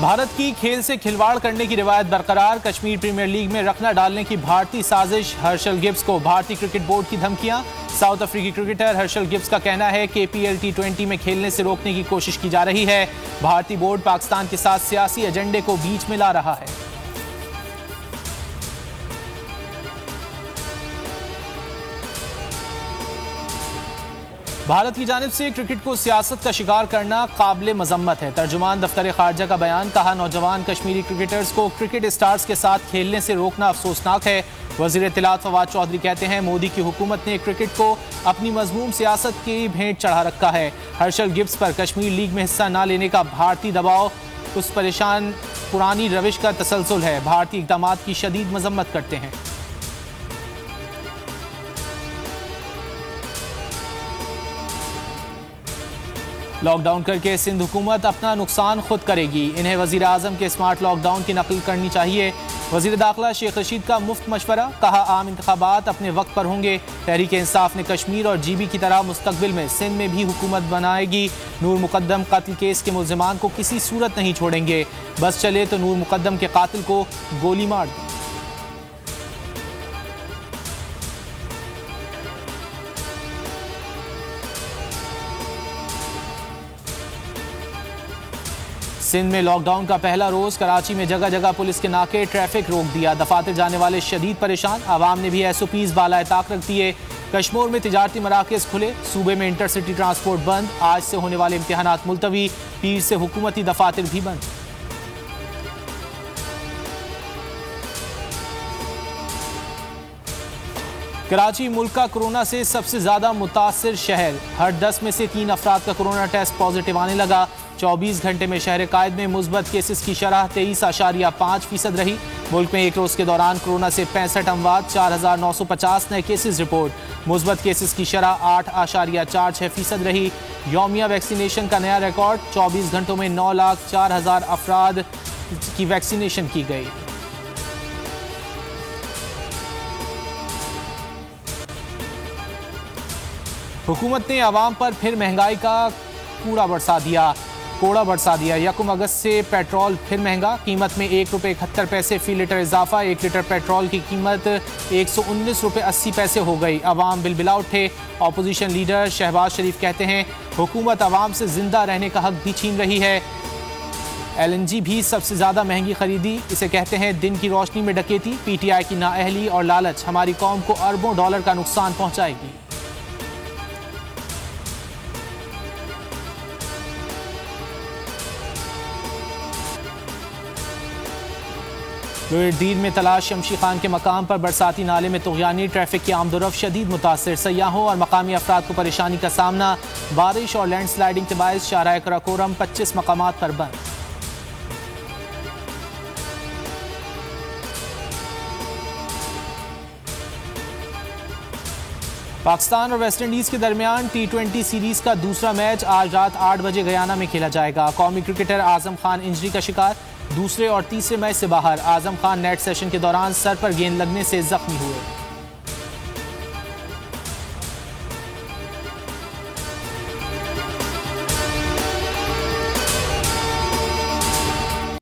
भारत की खेल से खिलवाड़ करने की रिवायत बरकरार। कश्मीर प्रीमियर लीग में रखना डालने की भारतीय साजिश। हर्षल गिब्स को भारतीय क्रिकेट बोर्ड की धमकियां। साउथ अफ्रीकी क्रिकेटर हर्षल गिब्स का कहना है कि KPL T20 में खेलने से रोकने की कोशिश की जा रही है। भारतीय बोर्ड पाकिस्तान के साथ सियासी एजेंडे को बीच में ला रहा है। भारत की जानिब से क्रिकेट को सियासत का शिकार करना काबिल मजम्मत है। तर्जुमान दफ्तर खारजा का बयान। कहा, नौजवान कश्मीरी क्रिकेटर्स को क्रिकेट स्टार्स के साथ खेलने से रोकना अफसोसनाक है। वजीर इत्तलात फवाद चौधरी कहते हैं, मोदी की हुकूमत ने क्रिकेट को अपनी मजमूम सियासत की भेंट चढ़ा रखा है। हर्षल गिब्स पर कश्मीर लीग में हिस्सा न लेने का भारतीय दबाव उस परेशान पुरानी रविश का तसलसल है। भारतीय इक़दाम की शदीद मजम्मत करते हैं। लॉकडाउन करके सिंध हुकूमत अपना नुकसान खुद करेगी। इन्हें वजीर आजम के स्मार्ट लॉकडाउन की नकल करनी चाहिए। वजीर दाखिला शेख रशीद का मुफ्त मशवरा। कहा, आम इंतखाबात अपने वक्त पर होंगे। तहरीक इंसाफ ने कश्मीर और GB की तरह मुस्तकबिल में सिंध में भी हुकूमत बनाएगी। नूर मुकद्दम कत्ल केस के मुल्जिमान को किसी सूरत नहीं छोड़ेंगे। बस चले तो नूर मुकद्दम के कातिल को गोली मार दें। सिंध में लॉकडाउन का पहला रोज। कराची में जगह जगह पुलिस के नाके, ट्रैफिक रोक दिया। दफातर जाने वाले शदीद परेशान। आवाम ने भी SOPs बालाए ताक रख दिए। कश्मीर में तिजारती मराकज़ खुले। सूबे में इंटरसिटी ट्रांसपोर्ट बंद। आज से होने वाले इम्तिहानात मुलतवी। पीर से हुकूमती दफातर भी बंद। कराची मुल्क का कोरोना से सबसे ज्यादा मुतासिर शहर। हर 10 में से 3 अफराद का कोरोना टेस्ट पॉजिटिव आने लगा। 24 घंटे में शहर कायद में मुस्बत केसेस की शरह 23.5% रही। मुल्क में एक रोज के दौरान कोरोना से 65 अमवात, 4,950 नए केसेस रिपोर्ट। मुस्बत केसेस की शरह 8.46% रही। यौमिया वैक्सीनेशन का नया रिकॉर्ड। 24 घंटों में 9,04,000 अफराद की वैक्सीनेशन की गई। हुकूमत ने आवाम पर फिर महंगाई का कोड़ा बरसा दिया। 1 अगस्त से पेट्रोल फिर महंगा। कीमत में ₹1.71 फी लीटर इजाफा। 1 लीटर पेट्रोल की कीमत ₹119.80 हो गई। अवाम बिलबिला उठे। अपोजिशन लीडर शहबाज शरीफ कहते हैं, हुकूमत अवाम से जिंदा रहने का हक भी छीन रही है। LNG भी सबसे ज्यादा महंगी खरीदी। इसे कहते हैं दिन की रोशनी में डकैती। PTI की नाअहली और लालच हमारी कौम को अरबों डॉलर का नुकसान पहुंचाएगी। दीर में तलाश शमशी खान के मकाम पर बरसाती नाले में तुग़यानी। ट्रैफिक की आमदोरफ्त शदीद मुतासिर। सयाहों और मकामी अफराद को परेशानी का सामना। बारिश और लैंडस्लाइडिंग के बायस शाहराह कराकोरम 25 मकामात पर बंद। पाकिस्तान और वेस्ट इंडीज के दरमियान T20 सीरीज का दूसरा मैच आज रात 8 बजे गयाना में खेला जाएगा। कौमी क्रिकेटर आजम खान इंजरी का शिकार। दूसरे और तीसरे मैच से बाहर। आजम खान नेट सेशन के दौरान सर पर गेंद लगने से जख्मी हुए।